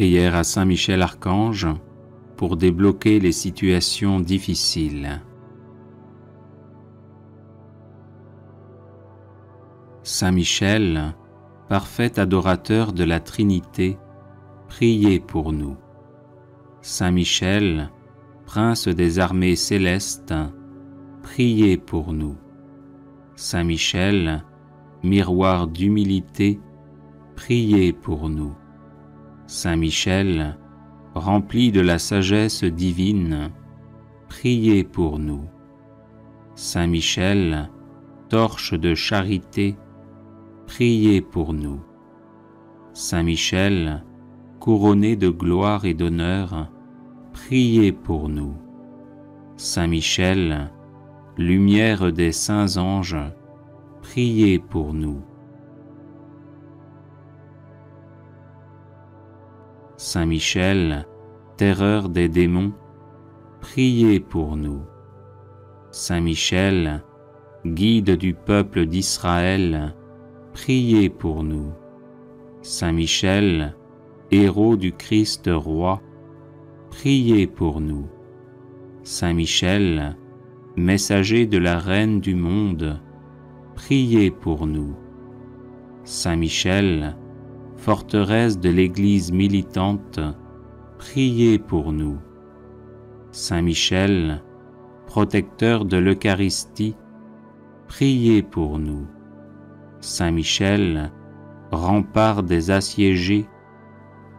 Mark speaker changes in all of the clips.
Speaker 1: Prière à Saint Michel Archange pour débloquer les situations difficiles. Saint Michel, parfait adorateur de la Trinité, priez pour nous. Saint Michel, prince des armées célestes, priez pour nous. Saint Michel, miroir d'humilité, priez pour nous. Saint Michel, rempli de la sagesse divine, priez pour nous. Saint Michel, torche de charité, priez pour nous. Saint Michel, couronné de gloire et d'honneur, priez pour nous. Saint Michel, lumière des saints anges, priez pour nous. Saint Michel, terreur des démons, priez pour nous. Saint Michel, guide du peuple d'Israël, priez pour nous. Saint Michel, héros du Christ roi, priez pour nous. Saint Michel, messager de la Reine du monde, priez pour nous. Saint Michel, forteresse de l'Église militante, priez pour nous. Saint Michel, protecteur de l'Eucharistie, priez pour nous. Saint Michel, rempart des assiégés,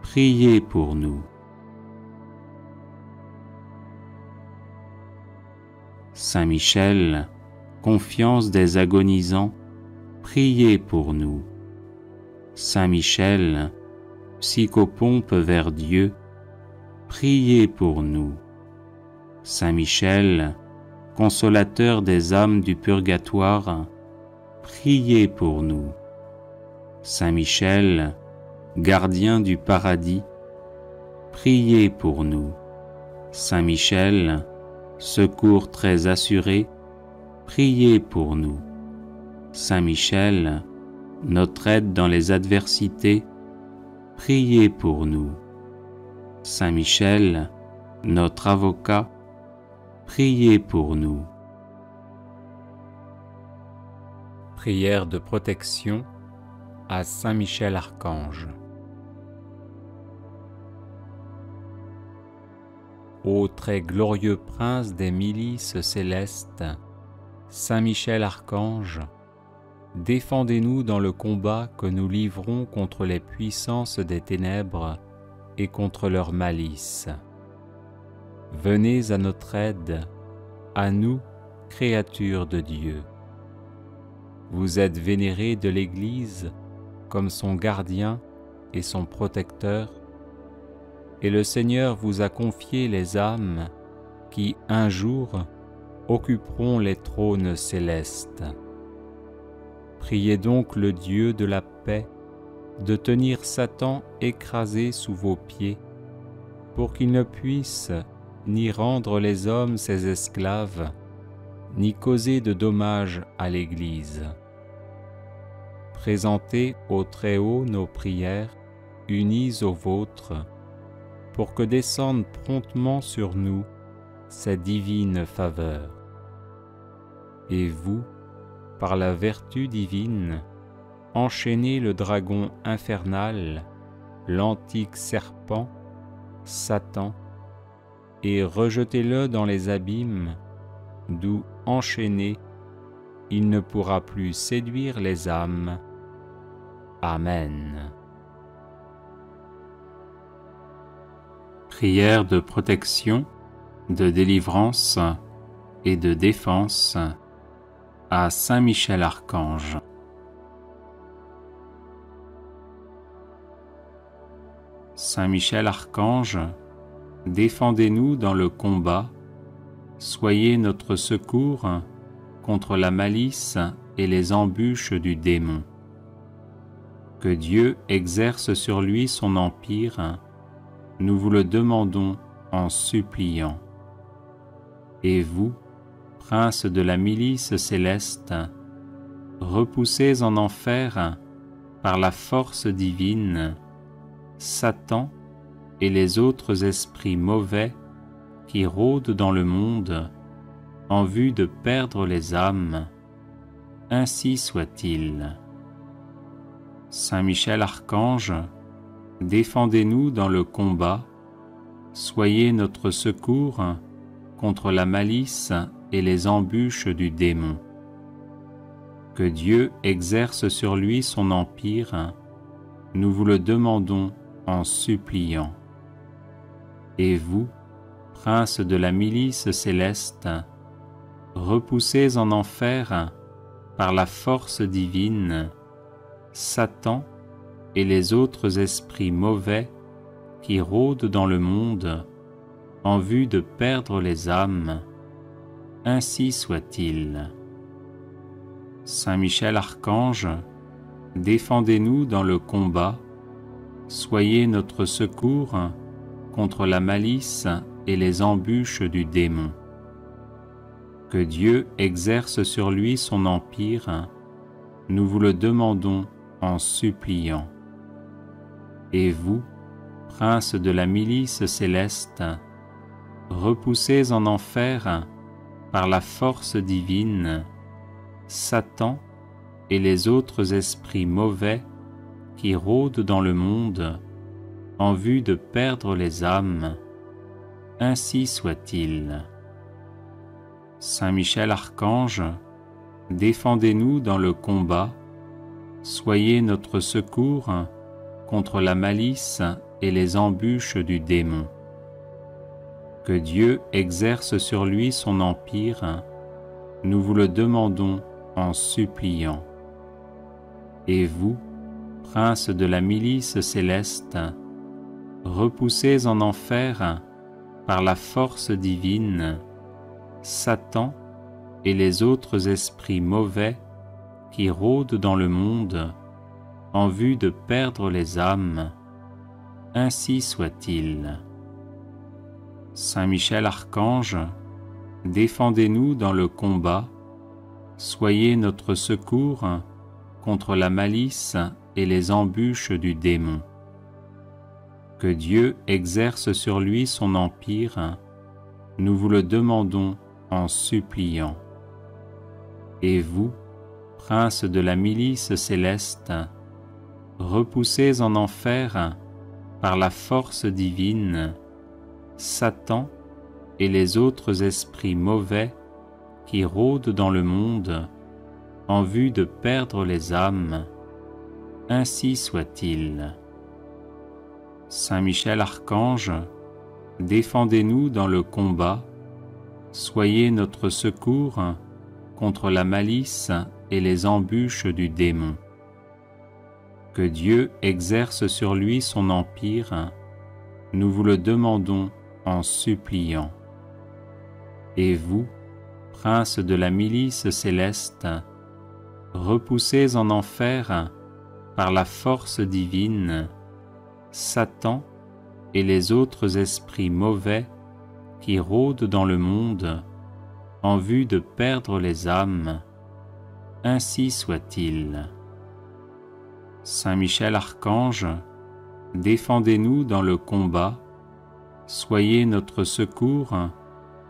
Speaker 1: priez pour nous. Saint Michel, confiance des agonisants, priez pour nous. Saint Michel, psychopompe vers Dieu, priez pour nous. Saint Michel, consolateur des âmes du purgatoire, priez pour nous. Saint Michel, gardien du paradis, priez pour nous. Saint Michel, secours très assuré, priez pour nous. Saint Michel, notre aide dans les adversités, priez pour nous. Saint Michel, notre avocat, priez pour nous. Prière de protection à Saint Michel Archange. Ô très glorieux prince des milices célestes, Saint Michel Archange, défendez-nous dans le combat que nous livrons contre les puissances des ténèbres et contre leur malice. Venez à notre aide, à nous, créatures de Dieu. Vous êtes vénérés de l'Église comme son gardien et son protecteur, et le Seigneur vous a confié les âmes qui, un jour, occuperont les trônes célestes. Priez donc le Dieu de la paix de tenir Satan écrasé sous vos pieds, pour qu'il ne puisse ni rendre les hommes ses esclaves, ni causer de dommages à l'Église. Présentez au Très-Haut nos prières, unies aux vôtres, pour que descende promptement sur nous sa divine faveur. Et vous, par la vertu divine, enchaînez le dragon infernal, l'antique serpent, Satan, et rejetez-le dans les abîmes, d'où, enchaîné, il ne pourra plus séduire les âmes. Amen. Prière de protection, de délivrance et de défense à Saint Michel Archange. Saint Michel Archange, défendez-nous dans le combat, soyez notre secours contre la malice et les embûches du démon. Que Dieu exerce sur lui son empire, nous vous le demandons en suppliant. Et vous, prince de la milice céleste, repoussez en enfer, par la force divine, Satan et les autres esprits mauvais qui rôdent dans le monde en vue de perdre les âmes, ainsi soit-il. Saint Michel Archange, défendez-nous dans le combat, soyez notre secours contre la malice et les embûches du démon. Que Dieu exerce sur lui son empire, nous vous le demandons en suppliant. Et vous, princes de la milice céleste, repoussez en enfer par la force divine Satan et les autres esprits mauvais qui rôdent dans le monde en vue de perdre les âmes, ainsi soit-il. Saint Michel Archange, défendez-nous dans le combat, soyez notre secours contre la malice et les embûches du démon. Que Dieu exerce sur lui son empire, nous vous le demandons en suppliant. Et vous, princes de la milice céleste, repoussez en enfer par la force divine Satan et les autres esprits mauvais qui rôdent dans le monde en vue de perdre les âmes, ainsi soit-il. Saint Michel Archange, défendez-nous dans le combat, soyez notre secours contre la malice et les embûches du démon. Que Dieu exerce sur lui son empire, nous vous le demandons en suppliant. Et vous, princes de la milice céleste, repoussez en enfer par la force divine Satan et les autres esprits mauvais qui rôdent dans le monde en vue de perdre les âmes, ainsi soit-il. Saint Michel Archange, défendez-nous dans le combat, soyez notre secours contre la malice et les embûches du démon. Que Dieu exerce sur lui son empire, nous vous le demandons en suppliant. Et vous, princes de la milice céleste, repoussez en enfer par la force divine Satan et les autres esprits mauvais qui rôdent dans le monde en vue de perdre les âmes, ainsi soit-il. Saint Michel Archange, défendez-nous dans le combat, soyez notre secours contre la malice et les embûches du démon. Que Dieu exerce sur lui son empire, nous vous le demandons en suppliant. Et vous, princes de la milice céleste, repoussez en enfer par la force divine Satan et les autres esprits mauvais qui rôdent dans le monde en vue de perdre les âmes, ainsi soit-il. Saint Michel Archange, défendez-nous dans le combat, soyez notre secours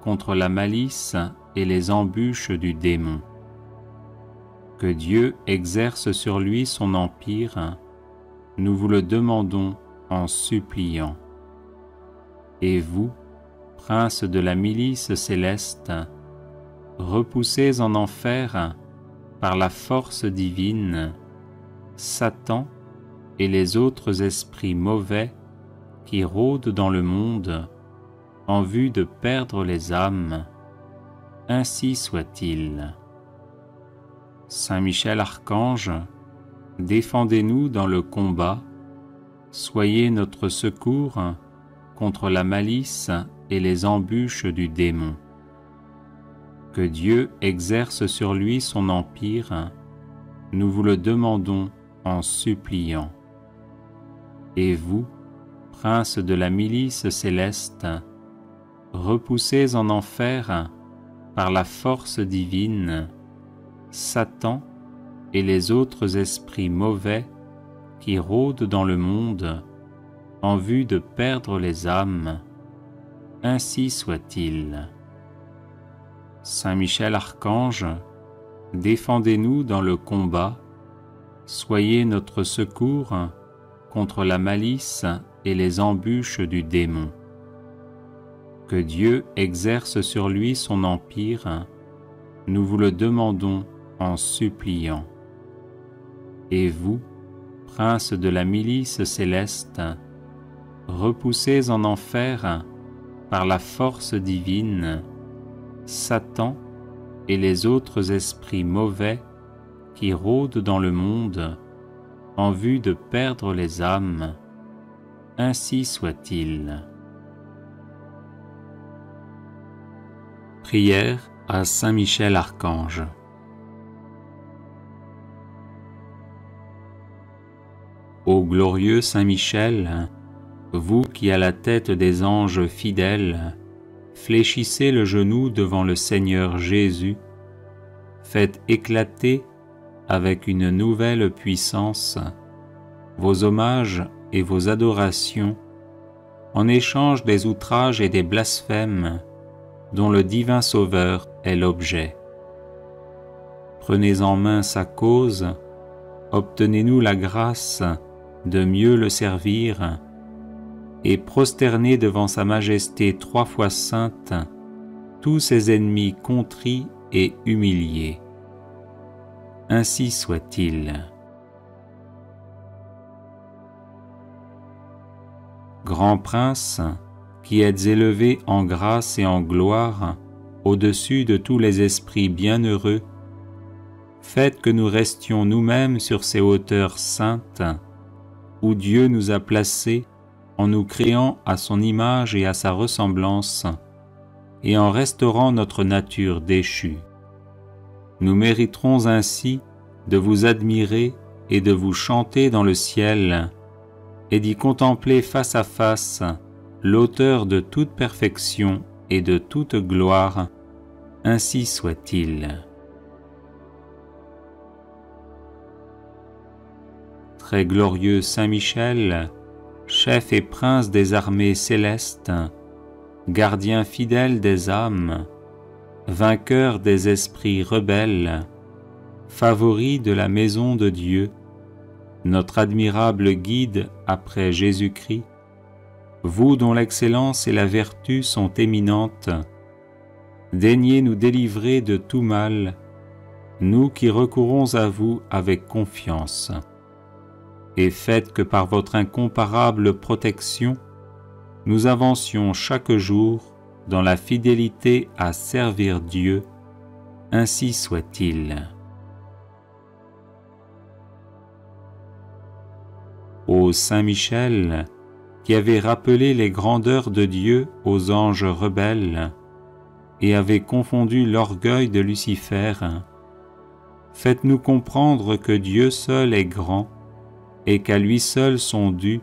Speaker 1: contre la malice et les embûches du démon. Que Dieu exerce sur lui son empire, nous vous le demandons en suppliant. Et vous, princes de la milice céleste, repoussez en enfer par la force divine Satan et les autres esprits mauvais qui rôdent dans le monde en vue de perdre les âmes, ainsi soit-il. Saint Michel Archange, défendez-nous dans le combat, soyez notre secours contre la malice et les embûches du démon. Que Dieu exerce sur lui son empire, nous vous le demandons en suppliant. Et vous, princes de la milice céleste, repoussez en enfer par la force divine Satan et les autres esprits mauvais qui rôdent dans le monde en vue de perdre les âmes. Ainsi soit-il. Saint Michel Archange, défendez-nous dans le combat, soyez notre secours contre la malice et les embûches du démon. Que Dieu exerce sur lui son empire, nous vous le demandons en suppliant. Et vous, prince de la milice céleste, repoussez en enfer par la force divine Satan et les autres esprits mauvais qui rôdent dans le monde en vue de perdre les âmes. Ainsi soit-il. Prière à Saint Michel Archange. Ô glorieux Saint Michel, vous qui à la tête des anges fidèles fléchissez le genou devant le Seigneur Jésus, faites éclater avec une nouvelle puissance vos hommages et vos adorations en échange des outrages et des blasphèmes dont le divin Sauveur est l'objet. Prenez en main sa cause, obtenez-nous la grâce de mieux le servir, et prosternez devant sa majesté 3 fois sainte tous ses ennemis contrits et humiliés. Ainsi soit-il. Grand prince, qui êtes élevé en grâce et en gloire au-dessus de tous les esprits bienheureux, faites que nous restions nous-mêmes sur ces hauteurs saintes où Dieu nous a placés en nous créant à son image et à sa ressemblance, et en restaurant notre nature déchue. Nous mériterons ainsi de vous admirer et de vous chanter dans le ciel, et d'y contempler face à face l'auteur de toute perfection et de toute gloire. Ainsi soit-il. Très glorieux Saint Michel, chef et prince des armées célestes, gardien fidèle des âmes, vainqueur des esprits rebelles, favori de la maison de Dieu, notre admirable guide après Jésus-Christ, vous dont l'excellence et la vertu sont éminentes, daignez nous délivrer de tout mal, nous qui recourons à vous avec confiance. Et faites que par votre incomparable protection, nous avancions chaque jour dans la fidélité à servir Dieu. Ainsi soit-il. Ô Saint Michel, qui avez rappelé les grandeurs de Dieu aux anges rebelles et avez confondu l'orgueil de Lucifer, faites-nous comprendre que Dieu seul est grand et qu'à lui seul sont dus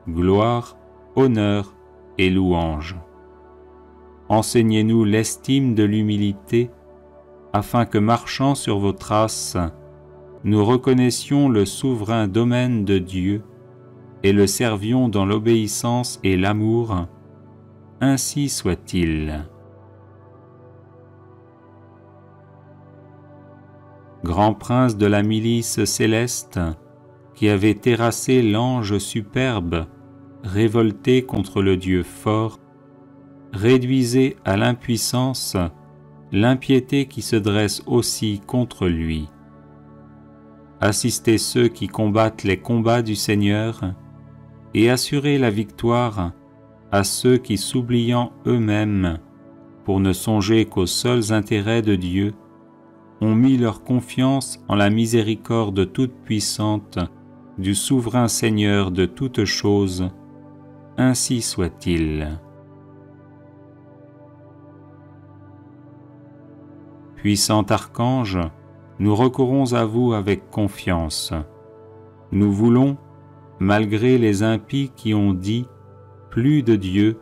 Speaker 1: gloire, honneur et louange. Enseignez-nous l'estime de l'humilité, afin que, marchant sur vos traces, nous reconnaissions le souverain domaine de Dieu et le servions dans l'obéissance et l'amour. Ainsi soit-il. Grand prince de la milice céleste, qui avait terrassé l'ange superbe, révolté contre le Dieu fort, réduisez à l'impuissance l'impiété qui se dresse aussi contre lui. Assistez ceux qui combattent les combats du Seigneur et assurez la victoire à ceux qui, s'oubliant eux-mêmes, pour ne songer qu'aux seuls intérêts de Dieu, ont mis leur confiance en la miséricorde toute-puissante du souverain Seigneur de toutes choses. Ainsi soit-il. Puissant archange, nous recourons à vous avec confiance. Nous voulons, malgré les impies qui ont dit « plus de Dieu »,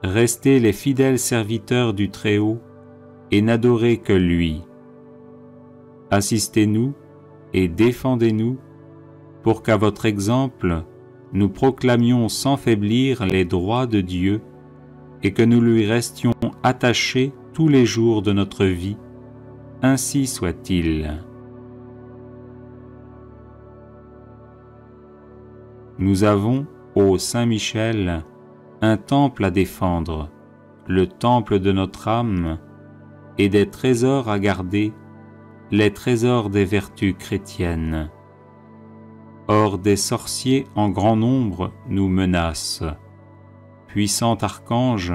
Speaker 1: rester les fidèles serviteurs du Très-Haut et n'adorer que lui. Assistez-nous et défendez-nous pour qu'à votre exemple, nous proclamions sans faiblir les droits de Dieu et que nous lui restions attachés tous les jours de notre vie. Ainsi soit-il. Nous avons, ô Saint Michel, un temple à défendre, le temple de notre âme, et des trésors à garder, les trésors des vertus chrétiennes. Or des sorciers en grand nombre nous menacent. Puissant archange,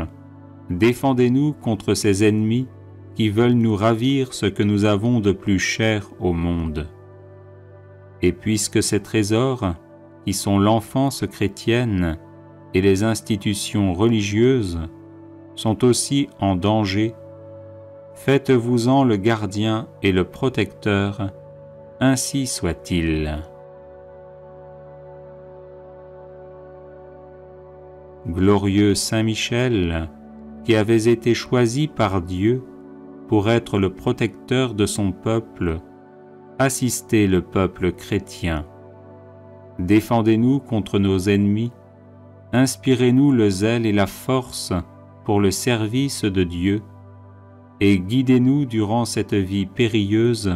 Speaker 1: défendez-nous contre ces ennemis qui veulent nous ravir ce que nous avons de plus cher au monde. Et puisque ces trésors, qui sont l'enfance chrétienne et les institutions religieuses, sont aussi en danger, faites-vous-en le gardien et le protecteur, ainsi soit-il. Glorieux Saint Michel, qui avez été choisi par Dieu pour être le protecteur de son peuple, assistez le peuple chrétien. Défendez-nous contre nos ennemis, inspirez-nous le zèle et la force pour le service de Dieu, et guidez-nous durant cette vie périlleuse,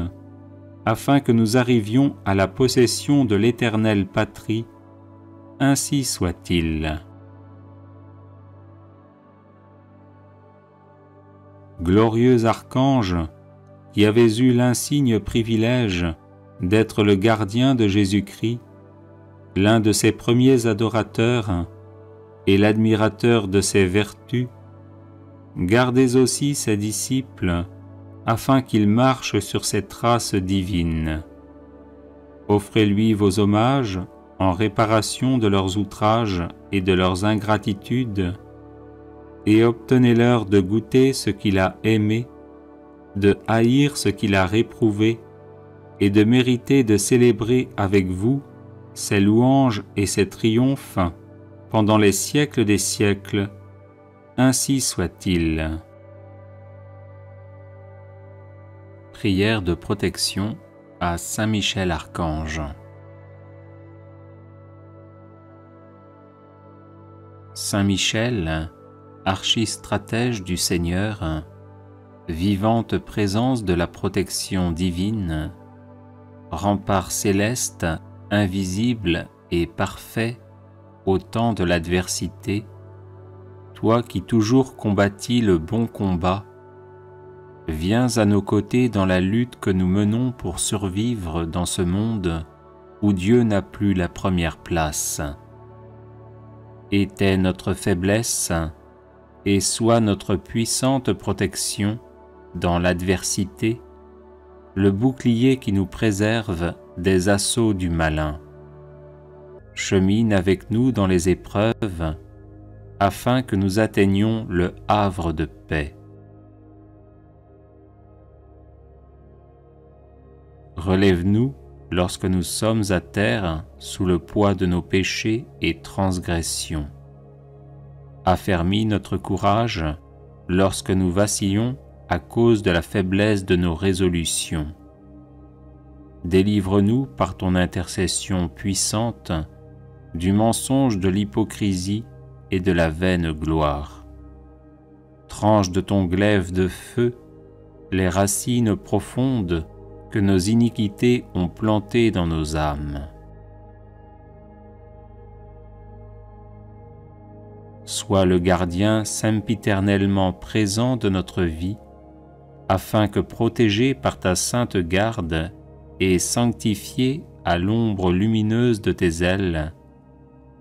Speaker 1: afin que nous arrivions à la possession de l'éternelle patrie. Ainsi soit-il. Glorieux archange, qui avez eu l'insigne privilège d'être le gardien de Jésus-Christ, l'un de ses premiers adorateurs et l'admirateur de ses vertus, gardez aussi ses disciples afin qu'ils marchent sur ses traces divines. Offrez-lui vos hommages en réparation de leurs outrages et de leurs ingratitudes, et obtenez-leur de goûter ce qu'il a aimé, de haïr ce qu'il a réprouvé, et de mériter de célébrer avec vous ses louanges et ses triomphes pendant les siècles des siècles. Ainsi soit-il. Prière de protection à Saint Michel Archange. Saint Michel, archistratège du Seigneur, vivante présence de la protection divine, rempart céleste, invisible et parfait au temps de l'adversité, toi qui toujours combattis le bon combat, viens à nos côtés dans la lutte que nous menons pour survivre dans ce monde où Dieu n'a plus la première place. Était notre faiblesse et sois notre puissante protection dans l'adversité, le bouclier qui nous préserve des assauts du malin. Chemine avec nous dans les épreuves, afin que nous atteignions le havre de paix. Relève-nous lorsque nous sommes à terre sous le poids de nos péchés et transgressions. Affermis notre courage lorsque nous vacillons à cause de la faiblesse de nos résolutions. Délivre-nous par ton intercession puissante du mensonge de l'hypocrisie et de la vaine gloire. Tranche de ton glaive de feu les racines profondes que nos iniquités ont plantées dans nos âmes. Sois le gardien sempiternellement présent de notre vie, afin que, protégés par ta sainte garde et sanctifiés à l'ombre lumineuse de tes ailes,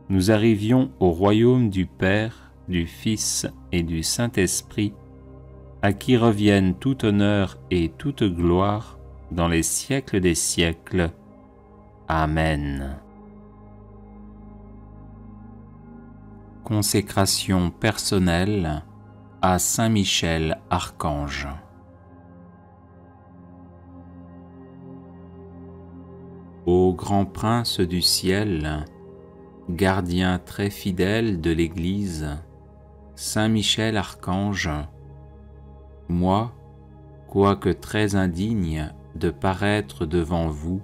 Speaker 1: nous arrivions au royaume du Père, du Fils et du Saint-Esprit, à qui reviennent tout honneur et toute gloire dans les siècles des siècles. Amen. Consécration personnelle à Saint Michel Archange. Ô grand prince du ciel, gardien très fidèle de l'Église, Saint Michel Archange, moi, quoique très indigne de paraître devant vous,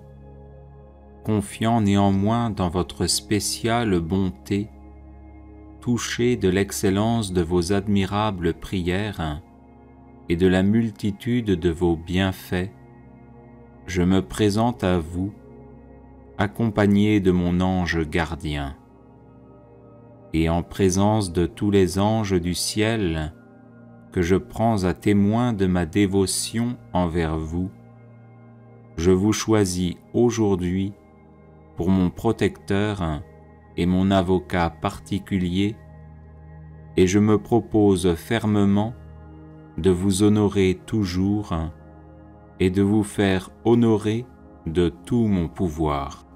Speaker 1: confiant néanmoins dans votre spéciale bonté, touché de l'excellence de vos admirables prières et de la multitude de vos bienfaits, je me présente à vous, accompagné de mon ange gardien. Et en présence de tous les anges du ciel, que je prends à témoin de ma dévotion envers vous, je vous choisis aujourd'hui pour mon protecteur et mon avocat particulier, et je me propose fermement de vous honorer toujours et de vous faire honorer de tout mon pouvoir.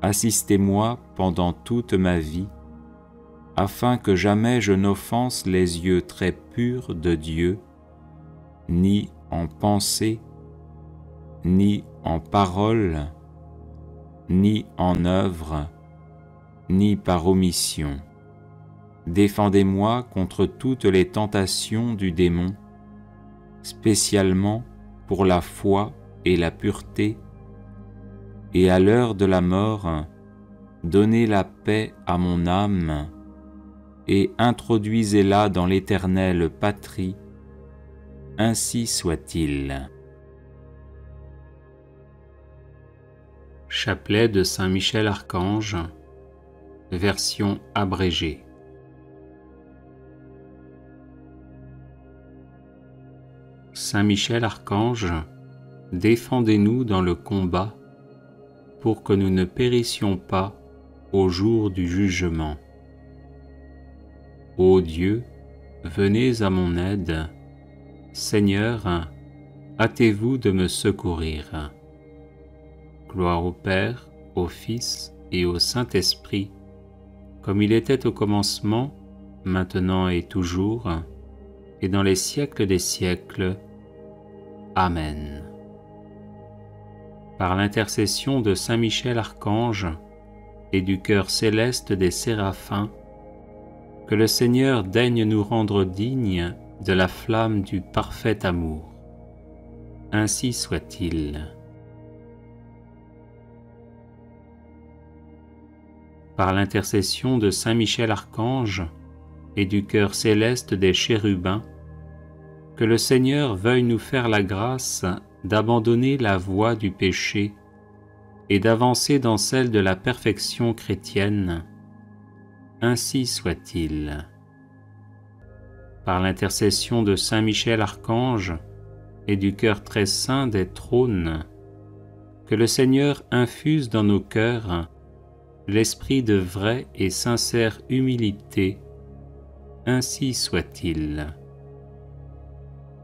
Speaker 1: Assistez-moi pendant toute ma vie, afin que jamais je n'offense les yeux très purs de Dieu, ni en pensée, ni en parole, ni en œuvre, ni par omission. Défendez-moi contre toutes les tentations du démon, spécialement pour la foi et la pureté, et à l'heure de la mort, donnez la paix à mon âme et introduisez-la dans l'éternelle patrie, ainsi soit-il. Chapelet de Saint Michel Archange, version abrégée. Saint Michel Archange, défendez-nous dans le combat, pour que nous ne périssions pas au jour du jugement. Ô Dieu, venez à mon aide. Seigneur, hâtez-vous de me secourir. Gloire au Père, au Fils et au Saint-Esprit, comme il était au commencement, maintenant et toujours, et dans les siècles des siècles. Amen. Par l'intercession de Saint Michel Archange et du cœur céleste des séraphins, que le Seigneur daigne nous rendre dignes de la flamme du parfait amour. Ainsi soit-il. Par l'intercession de Saint Michel Archange et du cœur céleste des chérubins, que le Seigneur veuille nous faire la grâce d'abandonner la voie du péché et d'avancer dans celle de la perfection chrétienne. Ainsi soit-il. Par l'intercession de Saint Michel Archange et du cœur très saint des trônes, que le Seigneur infuse dans nos cœurs l'esprit de vraie et sincère humilité. Ainsi soit-il.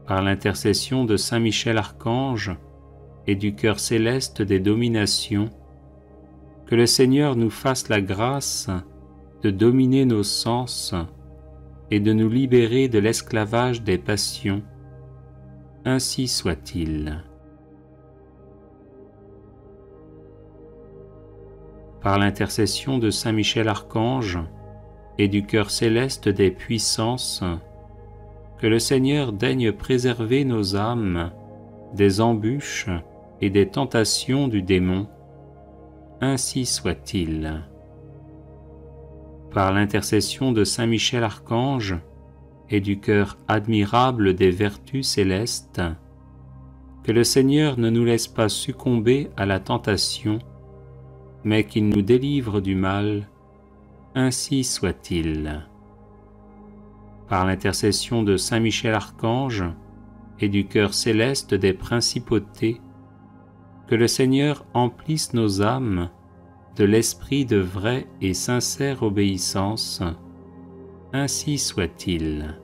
Speaker 1: Par l'intercession de Saint Michel Archange et du cœur céleste des dominations, que le Seigneur nous fasse la grâce de dominer nos sens et de nous libérer de l'esclavage des passions. Ainsi soit-il. Par l'intercession de Saint Michel Archange et du cœur céleste des puissances, que le Seigneur daigne préserver nos âmes des embûches et des tentations du démon. Ainsi soit-il. Par l'intercession de Saint Michel Archange et du cœur admirable des vertus célestes, que le Seigneur ne nous laisse pas succomber à la tentation, mais qu'il nous délivre du mal. Ainsi soit-il. Par l'intercession de Saint Michel Archange et du cœur céleste des principautés, que le Seigneur emplisse nos âmes de l'esprit de vraie et sincère obéissance. Ainsi soit-il.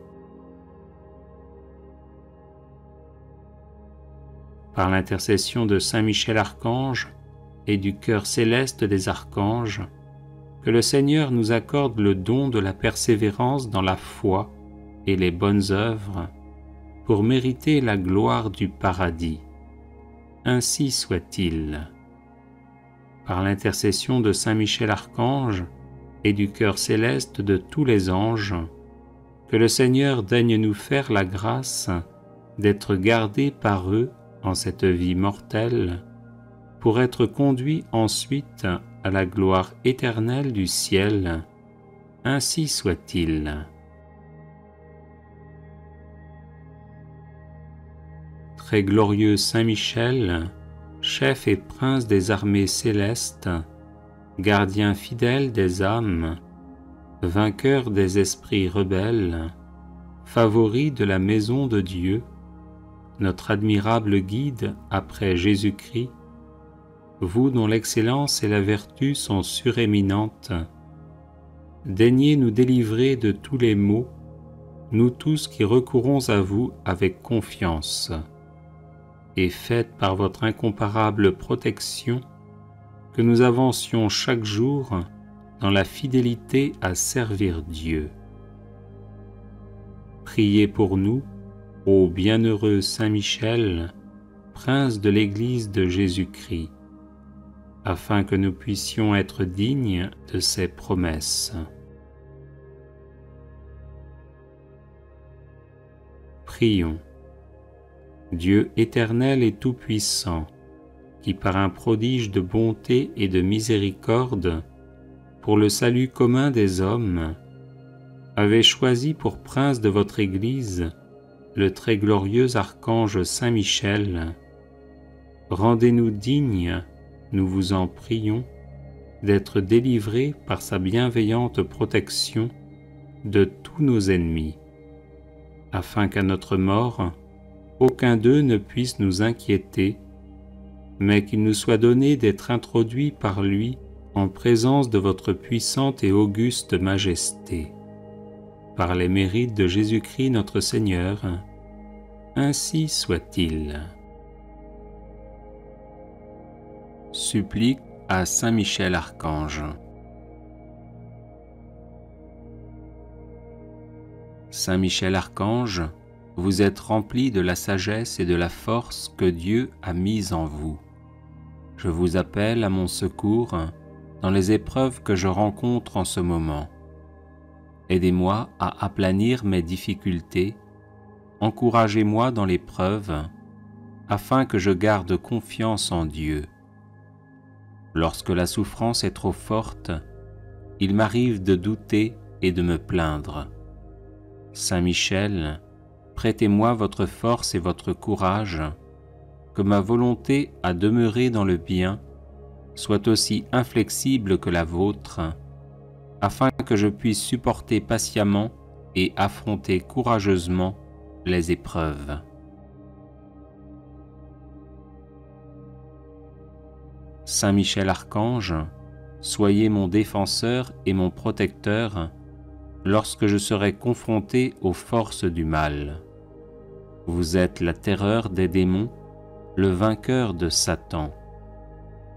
Speaker 1: Par l'intercession de Saint Michel Archange et du cœur céleste des archanges, que le Seigneur nous accorde le don de la persévérance dans la foi et les bonnes œuvres pour mériter la gloire du paradis. Ainsi soit-il. Par l'intercession de Saint Michel Archange et du cœur céleste de tous les anges, que le Seigneur daigne nous faire la grâce d'être gardés par eux en cette vie mortelle, pour être conduits ensuite à la gloire éternelle du ciel. Ainsi soit-il. Très glorieux Saint Michel, chef et prince des armées célestes, gardien fidèle des âmes, vainqueur des esprits rebelles, favori de la maison de Dieu, notre admirable guide après Jésus-Christ, vous dont l'excellence et la vertu sont suréminentes, daignez nous délivrer de tous les maux, nous tous qui recourons à vous avec confiance, et faites par votre incomparable protection que nous avancions chaque jour dans la fidélité à servir Dieu. Priez pour nous, ô bienheureux Saint Michel, prince de l'Église de Jésus-Christ, afin que nous puissions être dignes de ses promesses. Prions. Dieu éternel et tout-puissant, qui par un prodige de bonté et de miséricorde, pour le salut commun des hommes, avez choisi pour prince de votre Église le très glorieux archange Saint Michel, rendez-nous dignes, nous vous en prions, d'être délivrés par sa bienveillante protection de tous nos ennemis, afin qu'à notre mort, aucun d'eux ne puisse nous inquiéter, mais qu'il nous soit donné d'être introduits par lui en présence de votre puissante et auguste majesté. Par les mérites de Jésus-Christ notre Seigneur, ainsi soit-il. Supplique à Saint Michel Archange. Saint Michel Archange, vous êtes rempli de la sagesse et de la force que Dieu a mise en vous. Je vous appelle à mon secours dans les épreuves que je rencontre en ce moment. Aidez-moi à aplanir mes difficultés, encouragez-moi dans l'épreuve, afin que je garde confiance en Dieu. Lorsque la souffrance est trop forte, il m'arrive de douter et de me plaindre. Saint Michel, prêtez-moi votre force et votre courage, que ma volonté à demeurer dans le bien soit aussi inflexible que la vôtre, afin que je puisse supporter patiemment et affronter courageusement les épreuves. Saint Michel Archange, soyez mon défenseur et mon protecteur lorsque je serai confronté aux forces du mal. Vous êtes la terreur des démons, le vainqueur de Satan.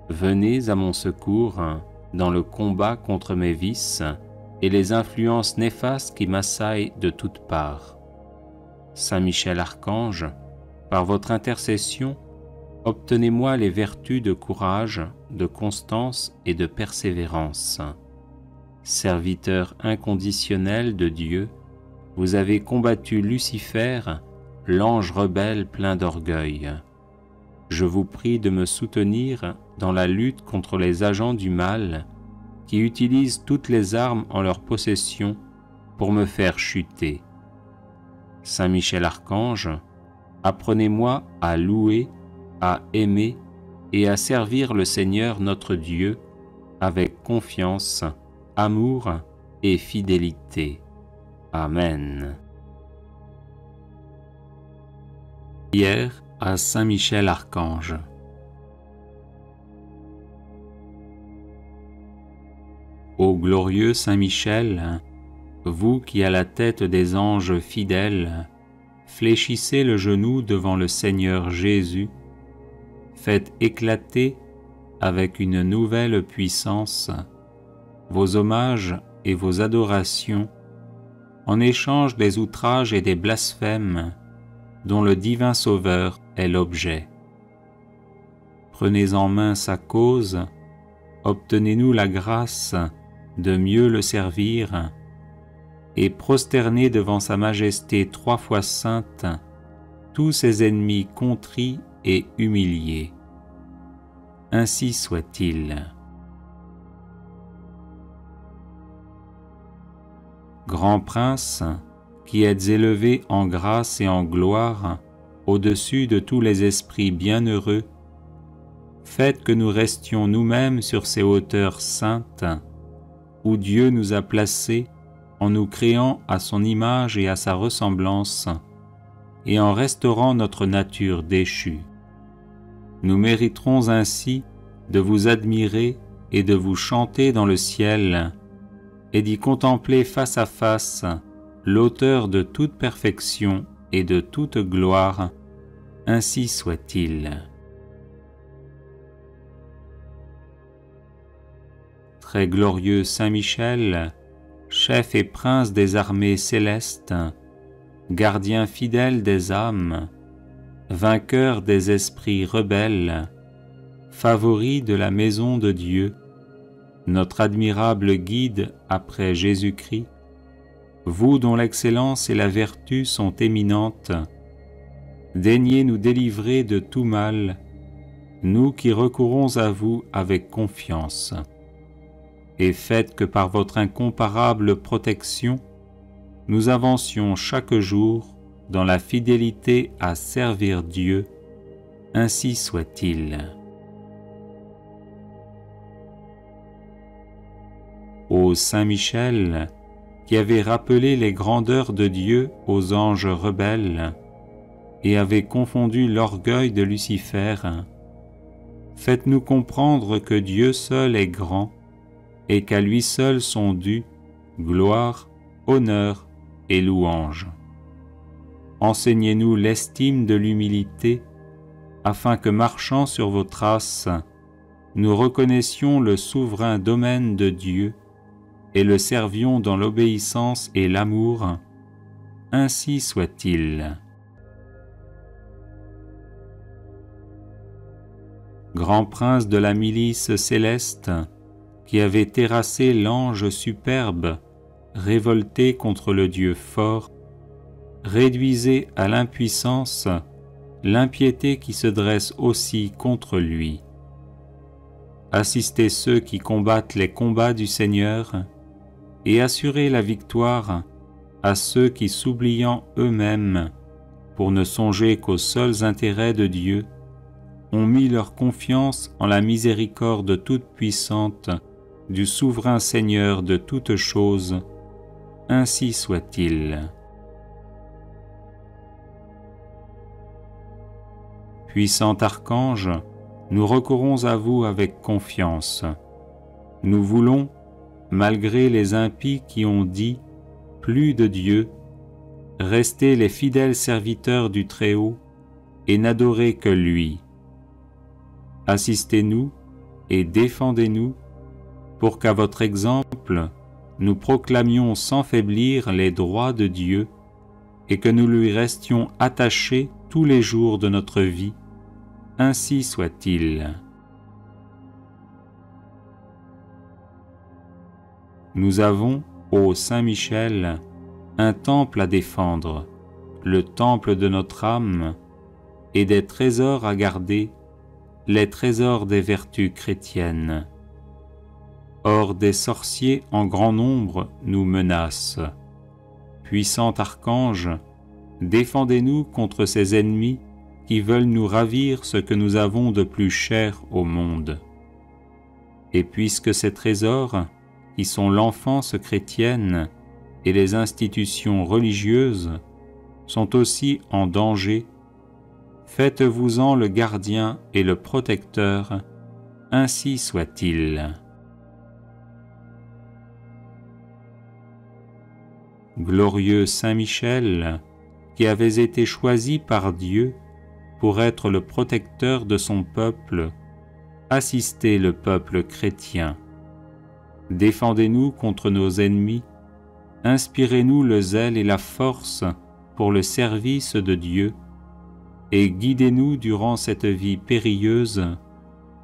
Speaker 1: Venez à mon secours dans le combat contre mes vices et les influences néfastes qui m'assaillent de toutes parts. Saint Michel Archange, par votre intercession, obtenez-moi les vertus de courage, de constance et de persévérance. Serviteur inconditionnel de Dieu, vous avez combattu Lucifer, l'ange rebelle plein d'orgueil. Je vous prie de me soutenir dans la lutte contre les agents du mal qui utilisent toutes les armes en leur possession pour me faire chuter. Saint Michel Archange, apprenez-moi à louer, à aimer et à servir le Seigneur notre Dieu avec confiance, amour et fidélité. Amen. Prière à Saint Michel Archange. Ô glorieux Saint Michel, vous qui à la tête des anges fidèles fléchissez le genou devant le Seigneur Jésus, faites éclater avec une nouvelle puissance vos hommages et vos adorations en échange des outrages et des blasphèmes dont le divin Sauveur est l'objet. Prenez en main sa cause, obtenez-nous la grâce de mieux le servir, et prosternez devant sa majesté 3 fois sainte tous ses ennemis contrits et humilié. Ainsi soit-il. Grand prince, qui êtes élevé en grâce et en gloire au-dessus de tous les esprits bienheureux, faites que nous restions nous-mêmes sur ces hauteurs saintes où Dieu nous a placés en nous créant à son image et à sa ressemblance et en restaurant notre nature déchue. Nous mériterons ainsi de vous admirer et de vous chanter dans le ciel et d'y contempler face à face l'auteur de toute perfection et de toute gloire. Ainsi soit-il. Très glorieux Saint Michel, chef et prince des armées célestes, gardien fidèle des âmes, vainqueur des esprits rebelles, favori de la maison de Dieu, notre admirable guide après Jésus-Christ, vous dont l'excellence et la vertu sont éminentes, daignez nous délivrer de tout mal, nous qui recourons à vous avec confiance, et faites que par votre incomparable protection, nous avancions chaque jour dans la fidélité à servir Dieu. Ainsi soit-il. Ô Saint Michel, qui avez rappelé les grandeurs de Dieu aux anges rebelles et avez confondu l'orgueil de Lucifer, faites-nous comprendre que Dieu seul est grand et qu'à lui seul sont dus gloire, honneur et louange. Enseignez-nous l'estime de l'humilité, afin que, marchant sur vos traces, nous reconnaissions le souverain domaine de Dieu et le servions dans l'obéissance et l'amour. Ainsi soit-il. Grand prince de la milice céleste, qui avait terrassé l'ange superbe, révolté contre le Dieu fort, réduisez à l'impuissance l'impiété qui se dresse aussi contre lui. Assistez ceux qui combattent les combats du Seigneur et assurez la victoire à ceux qui, s'oubliant eux-mêmes, pour ne songer qu'aux seuls intérêts de Dieu, ont mis leur confiance en la miséricorde toute-puissante du souverain Seigneur de toutes choses. Ainsi soit-il. Puissant archange, nous recourons à vous avec confiance. Nous voulons, malgré les impies qui ont dit « plus de Dieu », rester les fidèles serviteurs du Très-Haut et n'adorer que lui. Assistez-nous et défendez-nous pour qu'à votre exemple, nous proclamions sans faiblir les droits de Dieu et que nous lui restions attachés tous les jours de notre vie. Ainsi soit-il. Nous avons, ô Saint Michel, un temple à défendre, le temple de notre âme, et des trésors à garder, les trésors des vertus chrétiennes. Or des sorciers en grand nombre nous menacent. Puissant archange, défendez-nous contre ces ennemis qui veulent nous ravir ce que nous avons de plus cher au monde. Et puisque ces trésors, qui sont l'enfance chrétienne et les institutions religieuses, sont aussi en danger, faites-vous-en le gardien et le protecteur, ainsi soit-il. Glorieux Saint Michel, qui avez été choisi par Dieu pour être le protecteur de son peuple, assistez le peuple chrétien. Défendez-nous contre nos ennemis, inspirez-nous le zèle et la force pour le service de Dieu, et guidez-nous durant cette vie périlleuse,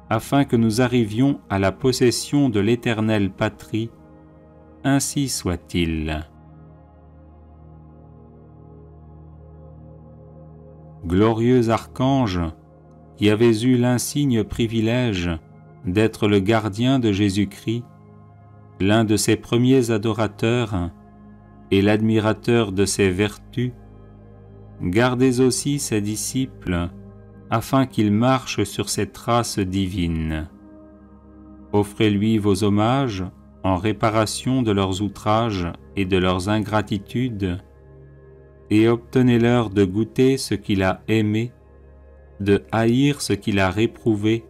Speaker 1: afin que nous arrivions à la possession de l'éternelle patrie. Ainsi soit-il. Glorieux archange, qui avez eu l'insigne privilège d'être le gardien de Jésus-Christ, l'un de ses premiers adorateurs et l'admirateur de ses vertus, gardez aussi ses disciples afin qu'ils marchent sur ses traces divines. Offrez-lui vos hommages en réparation de leurs outrages et de leurs ingratitudes, et obtenez-leur de goûter ce qu'il a aimé, de haïr ce qu'il a réprouvé,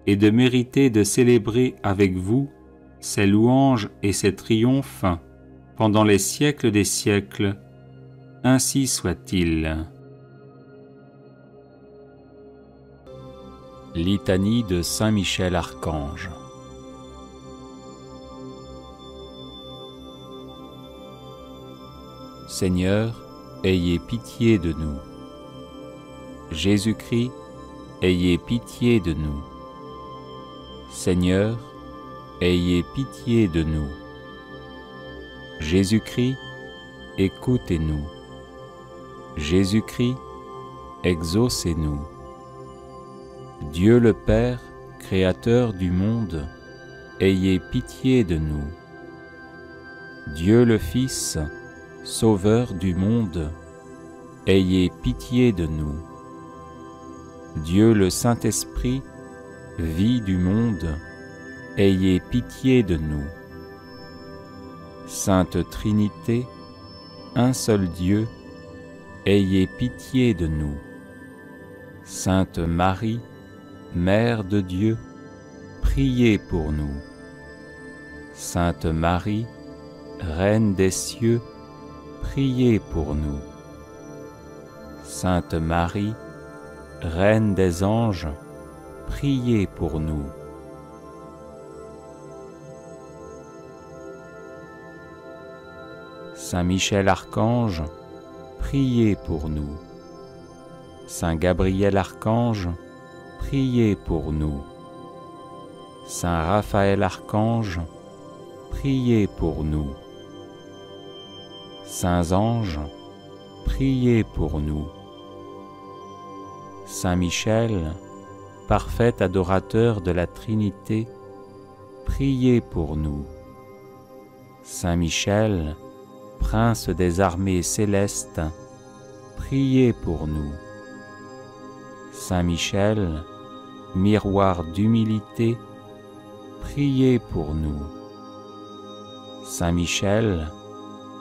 Speaker 1: et de mériter de célébrer avec vous ses louanges et ses triomphes pendant les siècles des siècles. Ainsi soit-il. Litanie de Saint Michel Archange. Seigneur, ayez pitié de nous. Jésus-Christ, ayez pitié de nous. Seigneur, ayez pitié de nous. Jésus-Christ, écoutez-nous. Jésus-Christ, exaucez-nous. Dieu le Père, Créateur du monde, ayez pitié de nous. Dieu le Fils, Sauveur du monde, ayez pitié de nous. Dieu le Saint-Esprit, vie du monde, ayez pitié de nous. Sainte Trinité, un seul Dieu, ayez pitié de nous. Sainte Marie, Mère de Dieu, priez pour nous. Sainte Marie, Reine des cieux, priez pour nous. Sainte Marie, Reine des anges, priez pour nous. Saint Michel Archange, priez pour nous. Saint Gabriel Archange, priez pour nous. Saint Raphaël Archange, priez pour nous. Saints anges, priez pour nous. Saint Michel, parfait adorateur de la Trinité, priez pour nous. Saint Michel, prince des armées célestes, priez pour nous. Saint Michel, miroir d'humilité, priez pour nous. Saint Michel,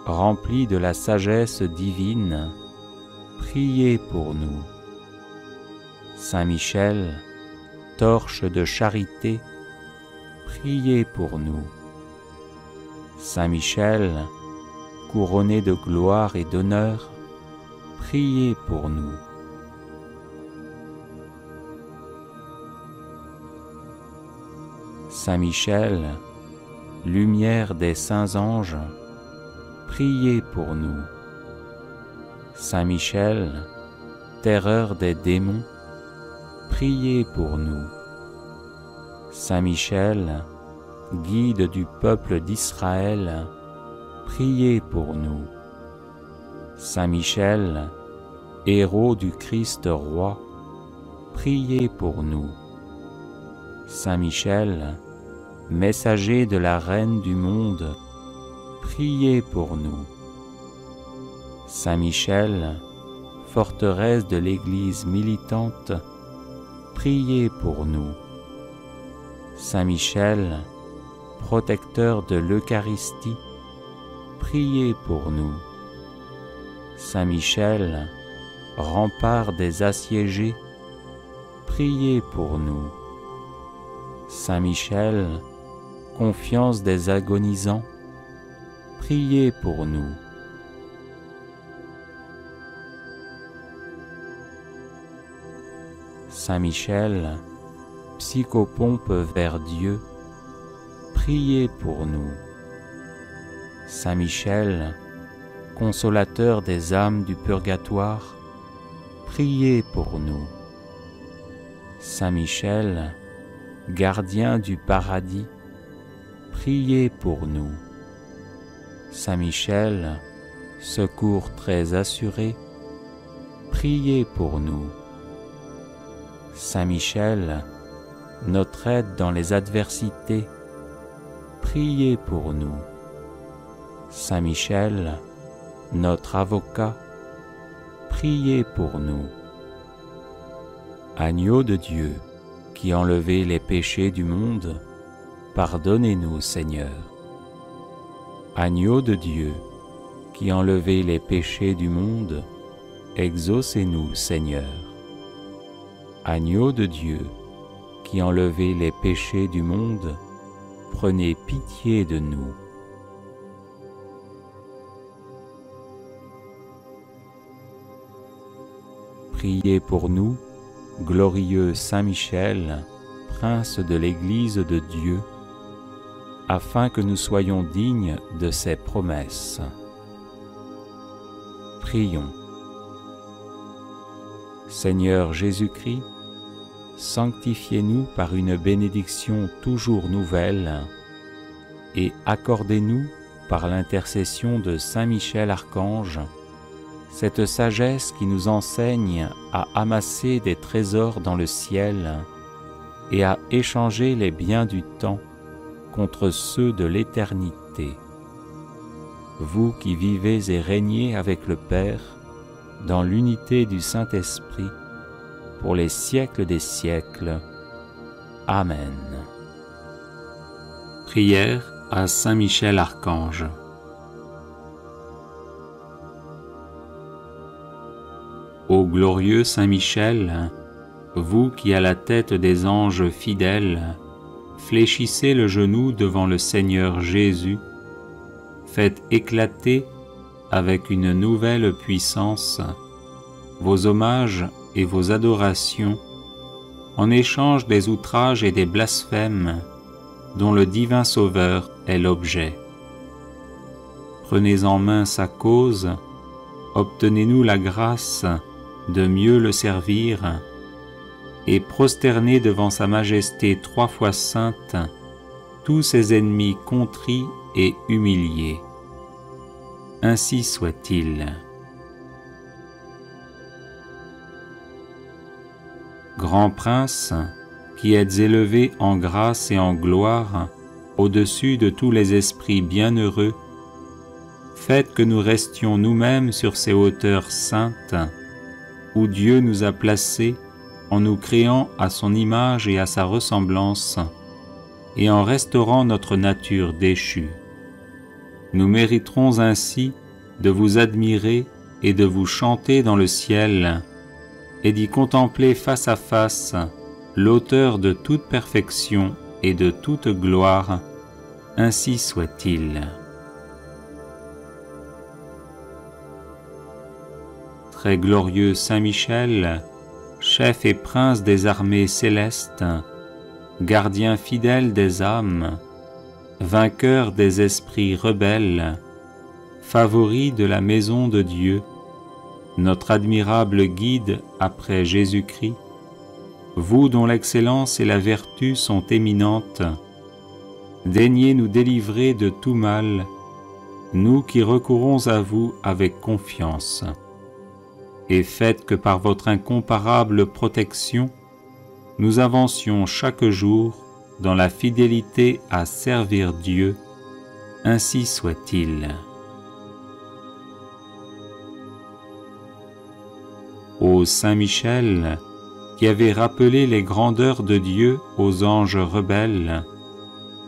Speaker 1: rempli de la sagesse divine, priez pour nous. Saint Michel, torche de charité, priez pour nous. Saint Michel, couronné de gloire et d'honneur, priez pour nous. Saint Michel, lumière des saints anges, priez pour nous. Saint Michel, terreur des démons, priez pour nous. Saint Michel, guide du peuple d'Israël, priez pour nous. Saint Michel, héros du Christ roi, priez pour nous. Saint Michel, messager de la Reine du monde, priez pour nous. Saint Michel, forteresse de l'Église militante, priez pour nous. Saint Michel, protecteur de l'Eucharistie, priez pour nous. Saint Michel, rempart des assiégés, priez pour nous. Saint Michel, confiance des agonisants, priez pour nous. Saint Michel, psychopompe vers Dieu, priez pour nous. Saint Michel, consolateur des âmes du purgatoire, priez pour nous. Saint Michel, gardien du paradis, priez pour nous. Saint Michel, secours très assuré, priez pour nous. Saint Michel, notre aide dans les adversités, priez pour nous. Saint Michel, notre avocat, priez pour nous. Agneau de Dieu, qui enlevez les péchés du monde, pardonnez-nous, Seigneur. Agneau de Dieu, qui enlevez les péchés du monde, exaucez-nous, Seigneur. Agneau de Dieu, qui enlevez les péchés du monde, prenez pitié de nous. Priez pour nous, glorieux Saint Michel, prince de l'Église de Dieu, afin que nous soyons dignes de ses promesses. Prions. Seigneur Jésus-Christ, sanctifiez-nous par une bénédiction toujours nouvelle et accordez-nous, par l'intercession de Saint Michel Archange, cette sagesse qui nous enseigne à amasser des trésors dans le ciel et à échanger les biens du temps contre ceux de l'éternité. Vous qui vivez et régnez avec le Père dans l'unité du Saint-Esprit, pour les siècles des siècles. Amen. Prière à Saint Michel Archange. Ô glorieux Saint Michel, vous qui à la tête des anges fidèles fléchissez le genou devant le Seigneur Jésus, faites éclater avec une nouvelle puissance vos hommages et vos adorations en échange des outrages et des blasphèmes dont le divin Sauveur est l'objet. Prenez en main sa cause, obtenez-nous la grâce de mieux le servir et prosternez devant sa majesté 3 fois sainte tous ses ennemis contrits et humiliés. Ainsi soit-il. Grand Prince, qui êtes élevé en grâce et en gloire au-dessus de tous les esprits bienheureux, faites que nous restions nous-mêmes sur ces hauteurs saintes où Dieu nous a placés en nous créant à son image et à sa ressemblance et en restaurant notre nature déchue. Nous mériterons ainsi de vous admirer et de vous chanter dans le ciel et d'y contempler face à face l'auteur de toute perfection et de toute gloire. Ainsi soit-il. Très glorieux Saint Michel, chef et prince des armées célestes, gardien fidèle des âmes, vainqueur des esprits rebelles, favori de la maison de Dieu, notre admirable guide après Jésus-Christ, vous dont l'excellence et la vertu sont éminentes, daignez nous délivrer de tout mal, nous qui recourons à vous avec confiance, et faites que par votre incomparable protection, nous avancions chaque jour dans la fidélité à servir Dieu. Ainsi soit-il. Ô Saint Michel, qui avez rappelé les grandeurs de Dieu aux anges rebelles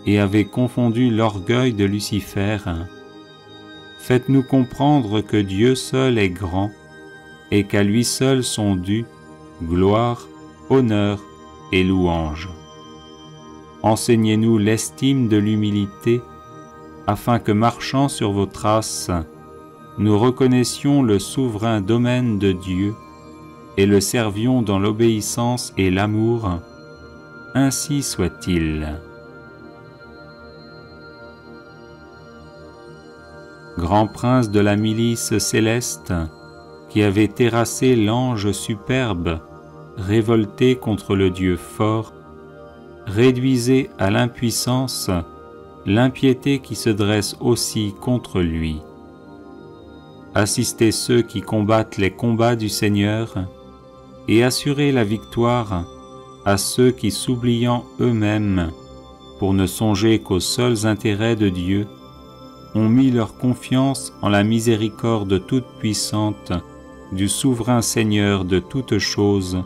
Speaker 1: et avez confondu l'orgueil de Lucifer, faites-nous comprendre que Dieu seul est grand et qu'à lui seul sont dus gloire, honneur et louange. Enseignez-nous l'estime de l'humilité, afin que, marchant sur vos traces, nous reconnaissions le souverain domaine de Dieu et le servions dans l'obéissance et l'amour. Ainsi soit-il. Grand prince de la milice céleste, qui avait terrassé l'ange superbe, révolté contre le Dieu fort, réduisez à l'impuissance l'impiété qui se dresse aussi contre lui. Assistez ceux qui combattent les combats du Seigneur et assurez la victoire à ceux qui, s'oubliant eux-mêmes, pour ne songer qu'aux seuls intérêts de Dieu, ont mis leur confiance en la miséricorde toute-puissante du souverain Seigneur de toutes choses,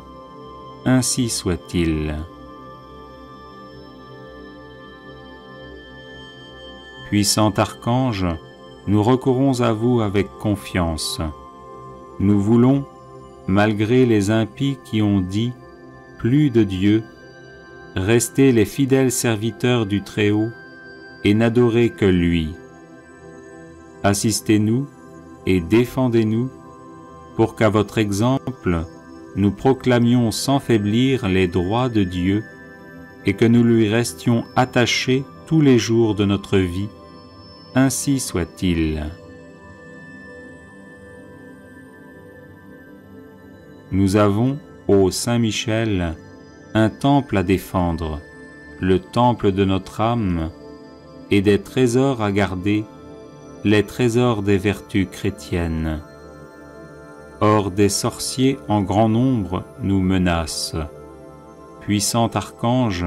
Speaker 1: ainsi soit-il. Puissant Archange, nous recourons à vous avec confiance. Nous voulons, malgré les impies qui ont dit « plus de Dieu », rester les fidèles serviteurs du Très-Haut et n'adorer que lui. Assistez-nous et défendez-nous pour qu'à votre exemple, nous proclamions sans faiblir les droits de Dieu et que nous lui restions attachés tous les jours de notre vie. Ainsi soit-il. Nous avons, ô Saint Michel, un temple à défendre, le temple de notre âme, et des trésors à garder, les trésors des vertus chrétiennes. Or des sorciers en grand nombre nous menacent. Puissant Archange,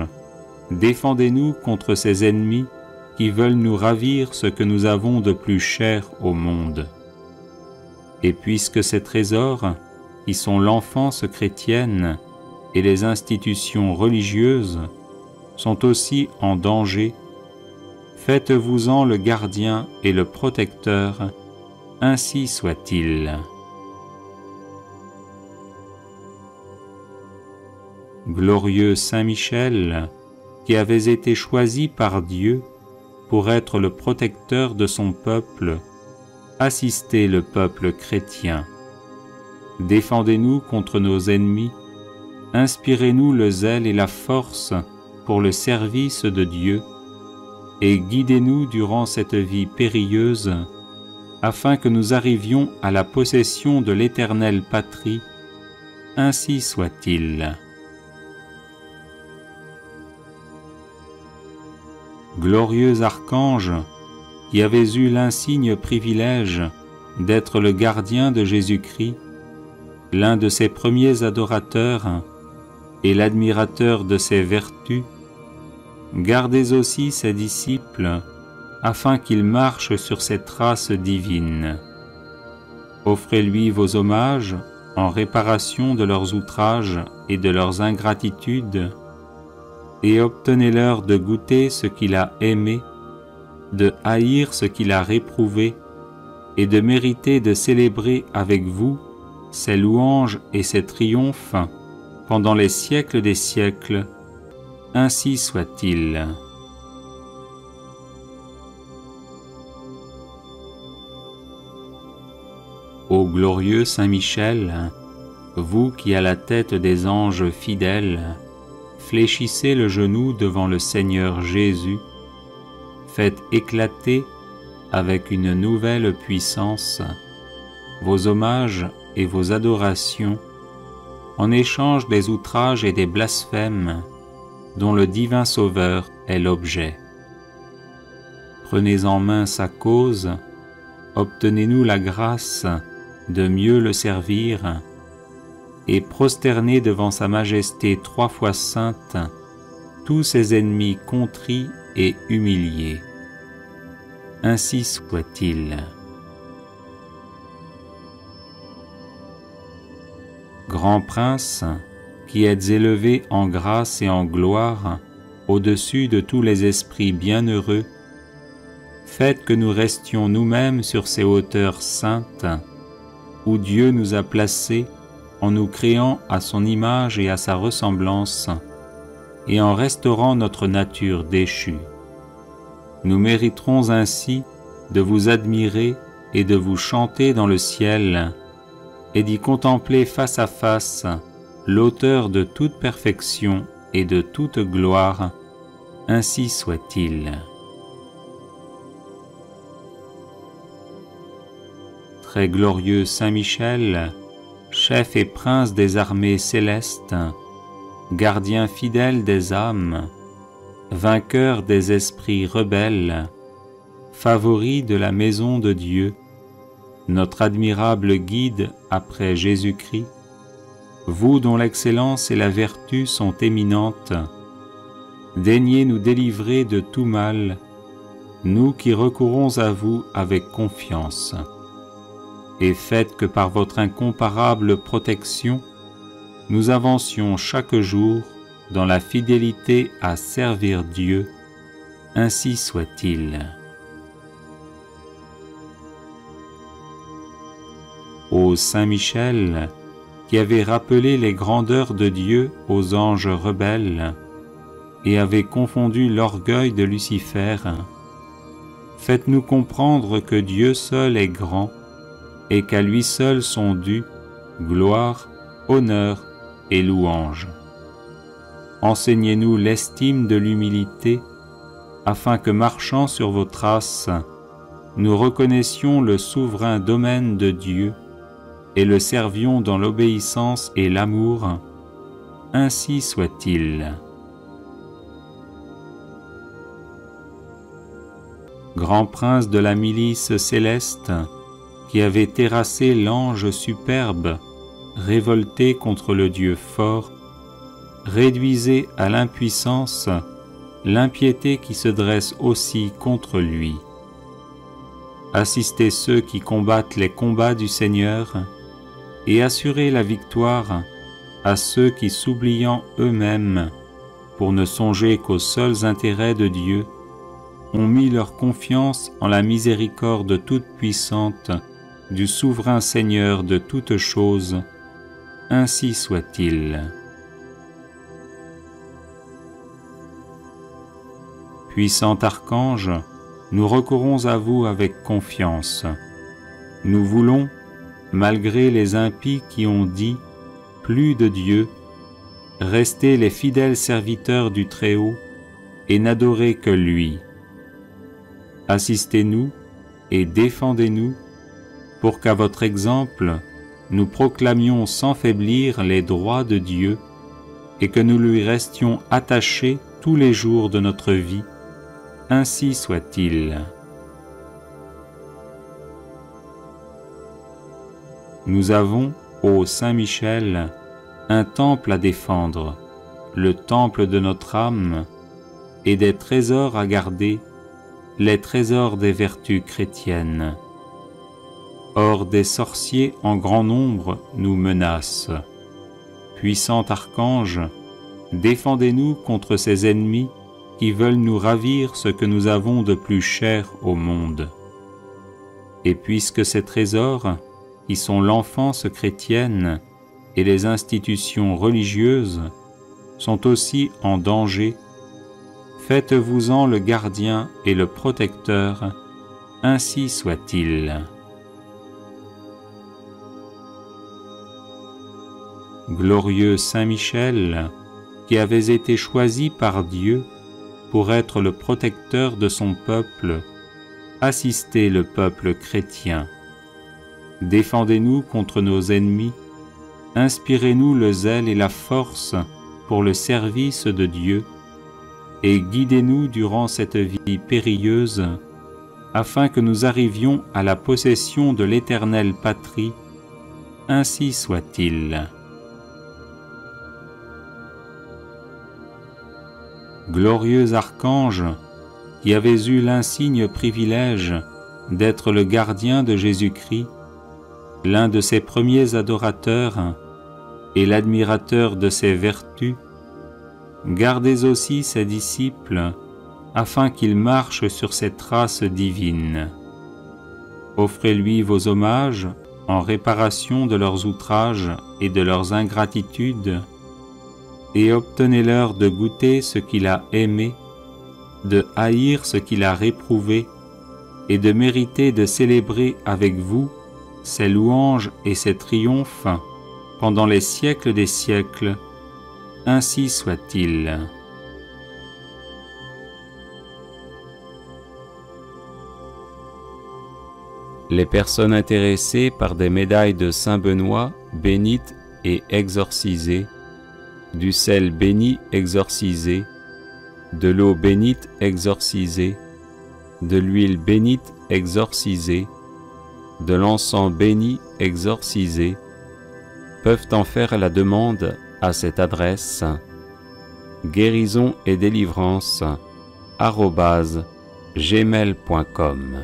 Speaker 1: défendez-nous contre ces ennemis qui veulent nous ravir ce que nous avons de plus cher au monde. Et puisque ces trésors, qui sont l'enfance chrétienne et les institutions religieuses, sont aussi en danger, faites-vous-en le gardien et le protecteur, ainsi soit-il. Glorieux Saint Michel, qui avez été choisi par Dieu pour être le protecteur de son peuple, assistez le peuple chrétien. Défendez-nous contre nos ennemis, inspirez-nous le zèle et la force pour le service de Dieu, et guidez-nous durant cette vie périlleuse, afin que nous arrivions à la possession de l'éternelle patrie, ainsi soit-il. Glorieux Archange, qui avez eu l'insigne privilège d'être le gardien de Jésus-Christ, l'un de ses premiers adorateurs et l'admirateur de ses vertus, gardez aussi ses disciples, afin qu'ils marchent sur ses traces divines. Offrez-lui vos hommages en réparation de leurs outrages et de leurs ingratitudes, et obtenez-leur de goûter ce qu'il a aimé, de haïr ce qu'il a réprouvé, et de mériter de célébrer avec vous ses louanges et ses triomphes pendant les siècles des siècles, ainsi soit-il. Ô glorieux Saint Michel, vous qui à la tête des anges fidèles, fléchissez le genou devant le Seigneur Jésus, faites éclater avec une nouvelle puissance vos hommages et vos adorations en échange des outrages et des blasphèmes dont le divin Sauveur est l'objet. Prenez en main sa cause, obtenez-nous la grâce de mieux le servir, et prosternez devant sa majesté 3 fois sainte tous ses ennemis contrits et humiliés. Ainsi soit-il. Grand Prince, qui êtes élevé en grâce et en gloire au-dessus de tous les esprits bienheureux, faites que nous restions nous-mêmes sur ces hauteurs saintes, où Dieu nous a placés en nous créant à son image et à sa ressemblance, et en restaurant notre nature déchue. Nous mériterons ainsi de vous admirer et de vous chanter dans le ciel, et d'y contempler face à face l'auteur de toute perfection et de toute gloire, ainsi soit-il. Très glorieux Saint Michel, chef et prince des armées célestes, gardien fidèle des âmes, vainqueur des esprits rebelles, favori de la maison de Dieu, notre admirable guide après Jésus-Christ, vous dont l'excellence et la vertu sont éminentes, daignez nous délivrer de tout mal, nous qui recourons à vous avec confiance, et faites que par votre incomparable protection, nous avancions chaque jour dans la fidélité à servir Dieu, ainsi soit-il. Ô Saint Michel, qui avait rappelé les grandeurs de Dieu aux anges rebelles et avait confondu l'orgueil de Lucifer, faites-nous comprendre que Dieu seul est grand et qu'à lui seul sont dus gloire, honneur et louange. Enseignez-nous l'estime de l'humilité, afin que, marchant sur vos traces, nous reconnaissions le souverain domaine de Dieu et le servions dans l'obéissance et l'amour, ainsi soit-il. Grand prince de la milice céleste, qui avait terrassé l'ange superbe, révolté contre le Dieu fort, réduisez à l'impuissance l'impiété qui se dresse aussi contre lui. Assistez ceux qui combattent les combats du Seigneur et assurez la victoire à ceux qui, s'oubliant eux-mêmes, pour ne songer qu'aux seuls intérêts de Dieu, ont mis leur confiance en la miséricorde toute-puissante du souverain Seigneur de toutes choses, ainsi soit-il. Puissant archange, nous recourons à vous avec confiance. Nous voulons, malgré les impies qui ont dit « plus de Dieu », rester les fidèles serviteurs du Très-Haut et n'adorer que lui. Assistez-nous et défendez-nous pour qu'à votre exemple, nous proclamions sans faiblir les droits de Dieu et que nous lui restions attachés tous les jours de notre vie. Ainsi soit-il. Nous avons, ô Saint Michel, un temple à défendre, le temple de notre âme, et des trésors à garder, les trésors des vertus chrétiennes. Or des sorciers en grand nombre nous menacent. Puissant archange, défendez-nous contre ces ennemis qui veulent nous ravir ce que nous avons de plus cher au monde. Et puisque ces trésors, qui sont l'enfance chrétienne et les institutions religieuses, sont aussi en danger, faites-vous-en le gardien et le protecteur, ainsi soit-il. Glorieux Saint Michel, qui avez été choisi par Dieu pour être le protecteur de son peuple, assistez le peuple chrétien. Défendez-nous contre nos ennemis, inspirez-nous le zèle et la force pour le service de Dieu, et guidez-nous durant cette vie périlleuse, afin que nous arrivions à la possession de l'éternelle patrie, ainsi soit-il. Glorieux archange, qui avez eu l'insigne privilège d'être le gardien de Jésus-Christ, l'un de ses premiers adorateurs et l'admirateur de ses vertus, gardez aussi ses disciples afin qu'ils marchent sur ses traces divines. Offrez-lui vos hommages en réparation de leurs outrages et de leurs ingratitudes, et obtenez-leur de goûter ce qu'il a aimé, de haïr ce qu'il a réprouvé, et de mériter de célébrer avec vous ses louanges et ses triomphes pendant les siècles des siècles, ainsi soit-il. Les personnes intéressées par des médailles de Saint Benoît, bénites et exorcisées, du sel béni exorcisé, de l'eau bénite exorcisée, de l'huile bénite exorcisée, de l'encens béni exorcisé, peuvent en faire la demande à cette adresse guérison et délivrance @gmail.com.